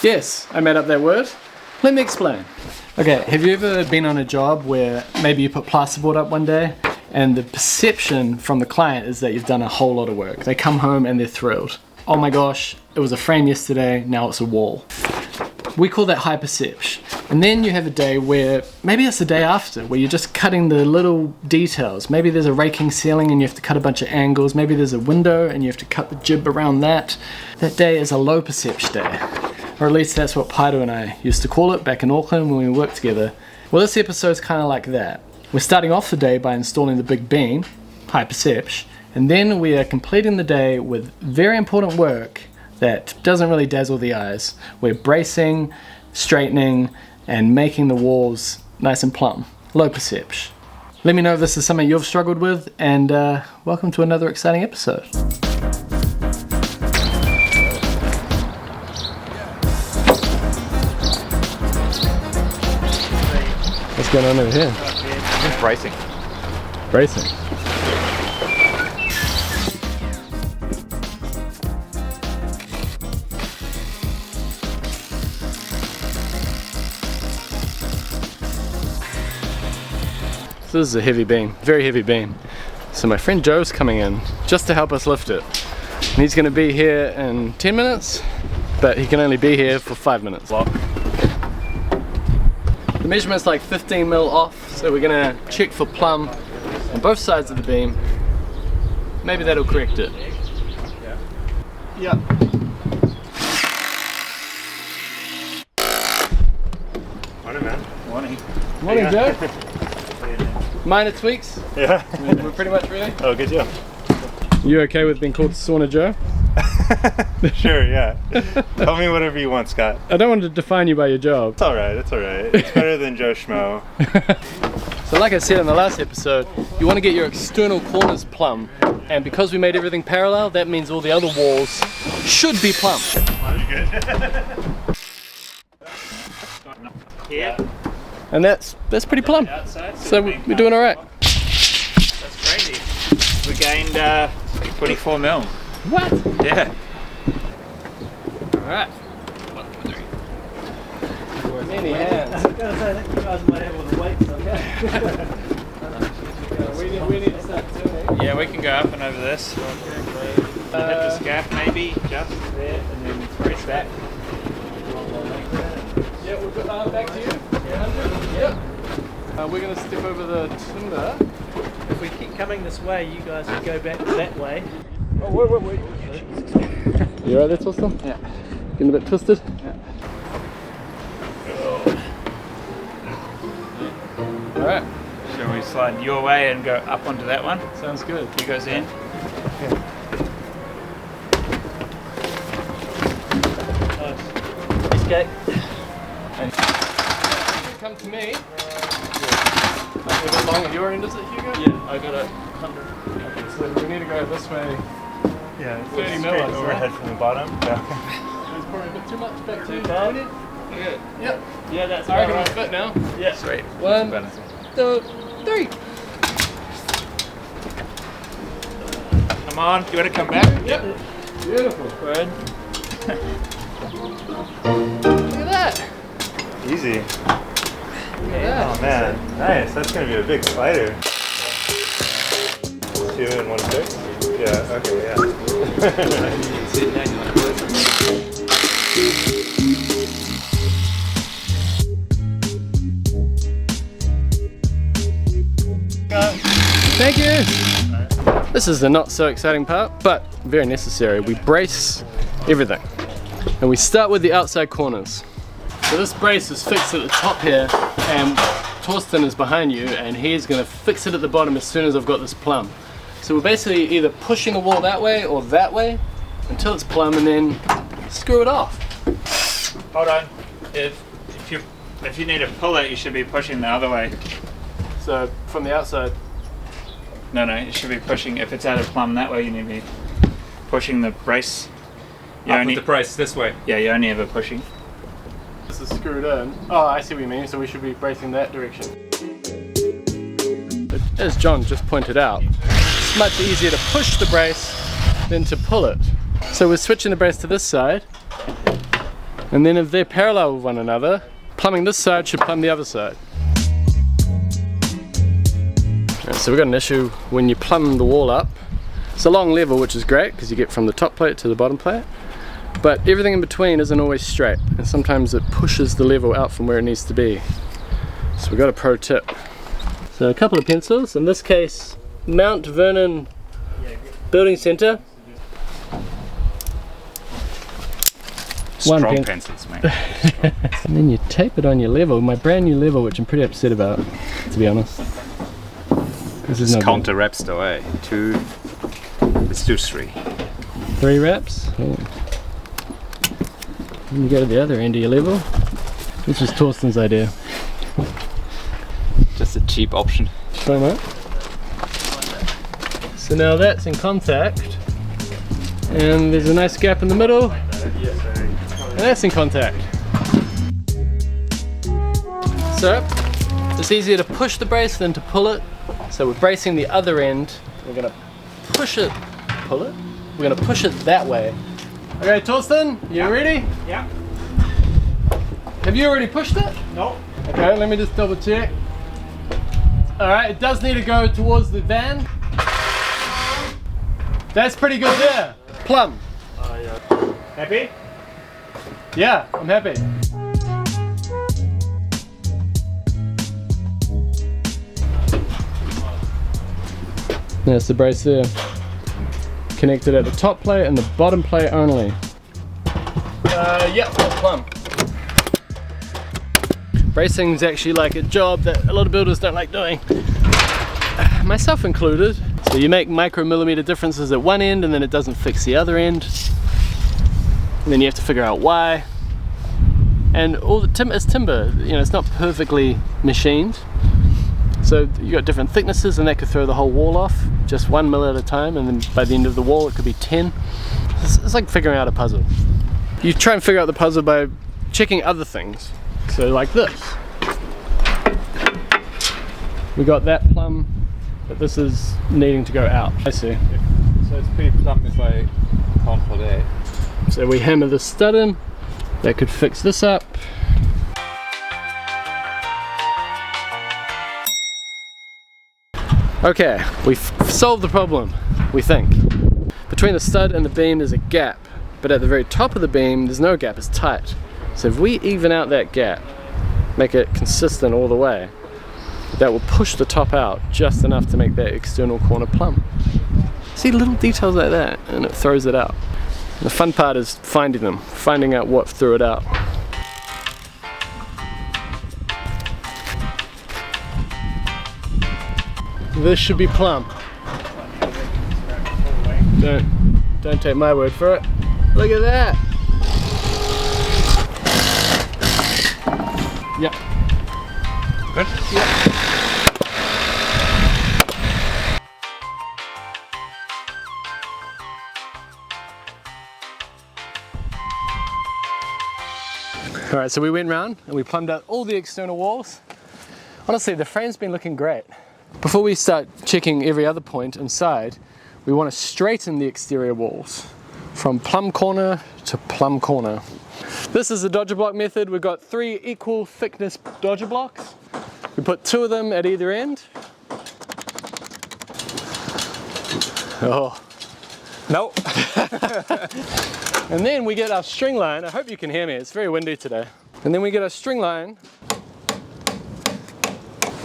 Yes, I made up that word. Let me explain. Okay, have you ever been on a job where maybe you put plasterboard up one day and the perception from the client is that you've done a whole lot of work? They come home and they're thrilled. Oh my gosh, it was a frame yesterday, now it's a wall. We call that high perception. And then you have a day where, maybe it's the day after, where you're just cutting the little details. Maybe there's a raking ceiling and you have to cut a bunch of angles. Maybe there's a window and you have to cut the jib around that. That day is a low perception day. Or at least that's what Paido and I used to call it back in Auckland when we worked together. Well, this episode's kind of like that. We're starting off the day by installing the big beam, high perception, and then we are completing the day with very important work that doesn't really dazzle the eyes. We're bracing, straightening, and making the walls nice and plumb. Low perception. Let me know if this is something you've struggled with, and welcome to another exciting episode. What's going on over here? Just bracing. Bracing. So this is a heavy beam, very heavy beam. So my friend Joe's coming in just to help us lift it. And he's going to be here in 10 minutes, but he can only be here for 5 minutes. The measurement's like 15 mil off, so we're going to check for plumb on both sides of the beam. Maybe that'll correct it. Yeah. Morning, man. Morning. Morning, Joe. Minor tweaks. Yeah. We're pretty much ready. Oh, good job. You okay with being called Sauna Joe? Sure, yeah. Tell me whatever you want, Scott. I don't want to define you by your job. It's alright, it's alright. It's better than Joe Schmo. So like I said in the last episode, you want to get your external corners plumb. And because we made everything parallel, that means all the other walls should be plumb. Yeah. And that's pretty plumb. So we're doing alright. That's crazy. We gained 24 mil. What? Yeah. Alright. 1, 2, 3. Many hands. I was gonna say that you guys might have all the weights, okay? we need to start doing. Yeah, we can go up and over this. Hit the scaff maybe, just there, and then brace back. Yeah, we'll go back to you. Yep. We're going to step over the timber. If we keep coming this way, you guys can go back that way. Oh, wait. You alright there, Twister? Yeah. Getting a bit twisted? Yeah. Alright. Shall we slide your way and go up onto that one? Sounds good. You guys in? Escape. And come to me. A bit long at your end, is it, Hugo? Yeah, I got 100. Okay, so we need to go this way. Yeah, it's 30 mil, straight isn't it? overhead from the bottom. Yeah. There's probably a bit too much back to you. Bad? Okay. Yep. Yeah, that's I reckon right. it's fit now. Yeah. Sweet. 1, 2, 3. Come on, do you want to come back? Yep. Beautiful. Good. Look at that. Easy. Look at that. Oh man, nice. That's gonna be a big spider. 2 and 1 6. Yeah. Okay. Yeah. Thank you. This is the not so exciting part, but very necessary. We brace everything. And we start with the outside corners. So this brace is fixed at the top here, and Torsten is behind you, and he's going to fix it at the bottom as soon as I've got this plumb. So we're basically either pushing the wall that way or that way until it's plumb, and then screw it off. Hold on. If you need to pull it, you should be pushing the other way. So from the outside. No, you should be pushing. If it's out of plumb that way, you need to be pushing the brace. Up with the brace this way. Yeah, you only ever pushing. This is screwed in. Oh, I see what you mean. So we should be bracing that direction. But as John just pointed out, it's much easier to push the brace than to pull it. So we're switching the brace to this side. And then if they're parallel with one another, plumbing this side should plumb the other side. Right, so we've got an issue when you plumb the wall up. It's a long level, which is great because you get from the top plate to the bottom plate, but everything in between isn't always straight, and sometimes it pushes the level out from where it needs to be. So we've got a pro tip. So a couple of pencils, in this case Mount Vernon Building Centre. Strong pencils, mate. And then you tape it on your level, my brand new level, which I'm pretty upset about, to be honest. This is Counter wraps though, eh? Let's do 3. 3 wraps. Oh. Then you go to the other end of your level. This was Torsten's idea. Just a cheap option. Show me. So now that's in contact, and there's a nice gap in the middle, and that's in contact. So it's easier to push the brace than to pull it. So we're bracing the other end. We're gonna push it, pull it. We're gonna push it that way. Okay, Torsten, you ready? Yeah. Have you already pushed it? No. Okay, let me just double check. Alright, it does need to go towards the van. That's pretty good there. Plumb. Happy? Yeah, I'm happy. There's the brace there. Connected at the top plate and the bottom plate only. Yep, plumb. Bracing is actually like a job that a lot of builders don't like doing, myself included. So you make micromillimeter differences at one end and then it doesn't fix the other end. And then you have to figure out why. And all the timber is timber, you know, it's not perfectly machined. So you got different thicknesses and that could throw the whole wall off, just 1 mil at a time, and then by the end of the wall it could be 10. It's like figuring out a puzzle. You try and figure out the puzzle by checking other things. So like this. We got that plumb, but this is needing to go out. I see. So it's pretty plumb if I count for that. So we hammer the stud in. That could fix this up. Okay, we've solved the problem, we think. Between the stud and the beam there's a gap, but at the very top of the beam there's no gap, it's tight. So if we even out that gap, make it consistent all the way, that will push the top out just enough to make that external corner plumb. See little details like that and it throws it out. The fun part is finding them, finding out what threw it out. This should be plumb. Don't take my word for it. Look at that. Yep. Good? Yep. Alright, so we went round and we plumbed out all the external walls. Honestly, the frame's been looking great. Before we start checking every other point inside, we want to straighten the exterior walls from plumb corner to plumb corner. This is the dodger block method. We've got 3 equal thickness dodger blocks. We put 2 of them at either end. Oh. No. And then we get our string line. I hope you can hear me, it's very windy today. And then we get our string line.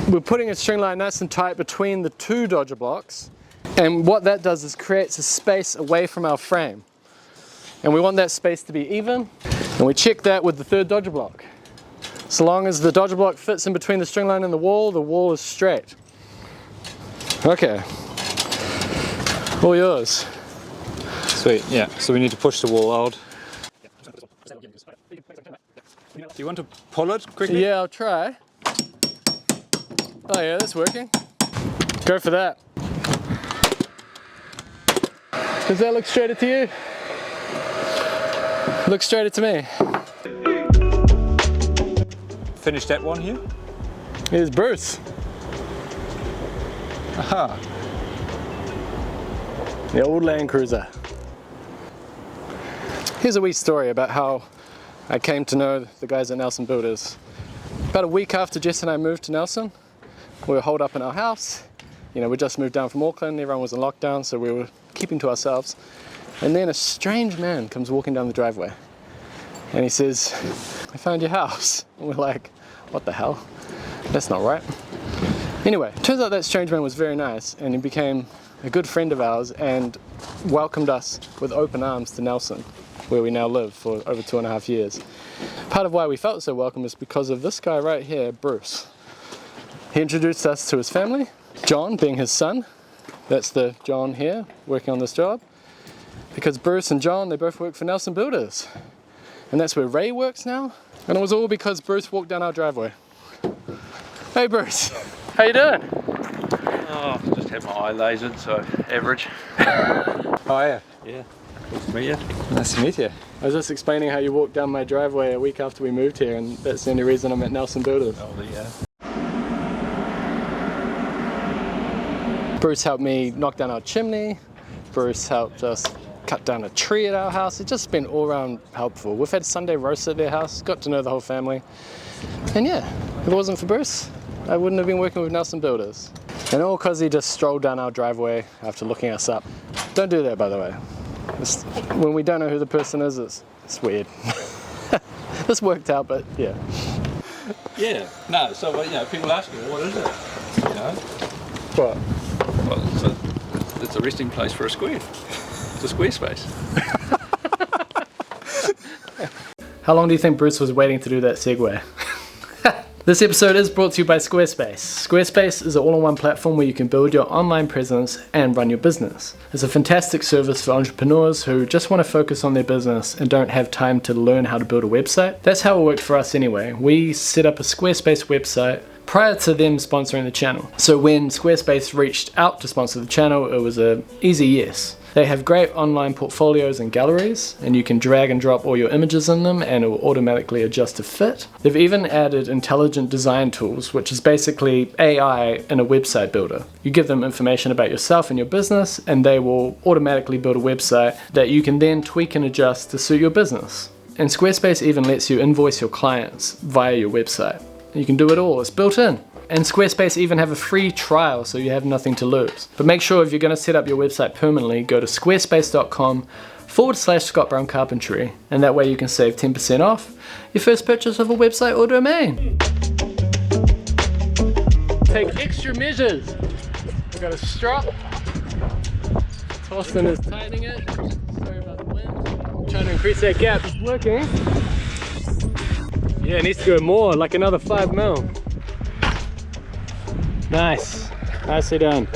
We're putting a string line nice and tight between the 2 dodger blocks. And what that does is creates a space away from our frame. And we want that space to be even. And we check that with the 3rd dodger block. So long as the dodger block fits in between the string line and the wall is straight. Okay. All yours. Sweet, yeah. So we need to push the wall out. Do you want to pull it quickly? Yeah, I'll try. Oh yeah, that's working. Go for that. Does that look straighter to you? Looks straighter to me. Finish that one here. Here's Bruce. Aha. The old Land Cruiser. Here's a wee story about how I came to know the guys at Nelson Builders. About a week after Jess and I moved to Nelson, we were holed up in our house. You know, we just moved down from Auckland, everyone was in lockdown, so we were keeping to ourselves. And then a strange man comes walking down the driveway. And he says, I found your house. And we're like, what the hell? That's not right. Anyway, turns out that strange man was very nice, and he became a good friend of ours and welcomed us with open arms to Nelson, where we now live for over 2.5 years. Part of why we felt so welcome is because of this guy right here, Bruce. He introduced us to his family, John being his son. That's the John here working on this job. Because Bruce and John, they both work for Nelson Builders. And that's where Ray works now. And it was all because Bruce walked down our driveway. Hey Bruce, how you doing? Oh, just had my eye lasered, so average. How are you? Yeah. Nice to meet you. Nice to meet you. I was just explaining how you walked down my driveway a week after we moved here, and that's the only reason I'm at Nelson Builders. Oh, yeah. Bruce helped me knock down our chimney. Bruce helped us cut down a tree at our house. It's just been all around helpful. We've had Sunday roast at their house, got to know the whole family. And yeah, if it wasn't for Bruce, I wouldn't have been working with Nelson Builders. And all because he just strolled down our driveway after looking us up. Don't do that, by the way. When we don't know who the person is, it's weird. This worked out, but yeah. Yeah. No, so, you know, people ask me, what is it? You know? What? Well, it's a resting place for a square. It's a square space. How long do you think Bruce was waiting to do that segue? This episode is brought to you by Squarespace. Squarespace is an all-in-one platform where you can build your online presence and run your business. It's a fantastic service for entrepreneurs who just want to focus on their business and don't have time to learn how to build a website. That's how it worked for us anyway. We set up a Squarespace website prior to them sponsoring the channel. So when Squarespace reached out to sponsor the channel, it was an easy yes. They have great online portfolios and galleries, and you can drag and drop all your images in them and it will automatically adjust to fit. They've even added intelligent design tools, which is basically AI in a website builder. You give them information about yourself and your business, and they will automatically build a website that you can then tweak and adjust to suit your business. And Squarespace even lets you invoice your clients via your website. You can do it all, it's built in. And Squarespace even have a free trial, so you have nothing to lose. But make sure if you're going to set up your website permanently, go to squarespace.com/Scott Brown Carpentry, and that way you can save 10% off your first purchase of a website or domain. Take extra measures. We've got a strop. Austin is tightening it. Sorry about the wind. I'm trying to increase that gap. It's working. Yeah, it needs to go more, like another 5 mil. Nice. Nicely done.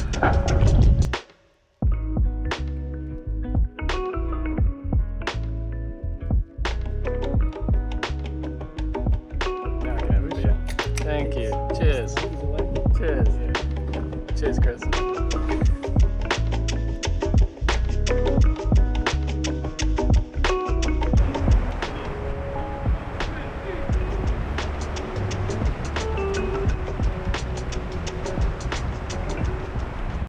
Thank you. Cheers. Cheers. Cheers, Chris.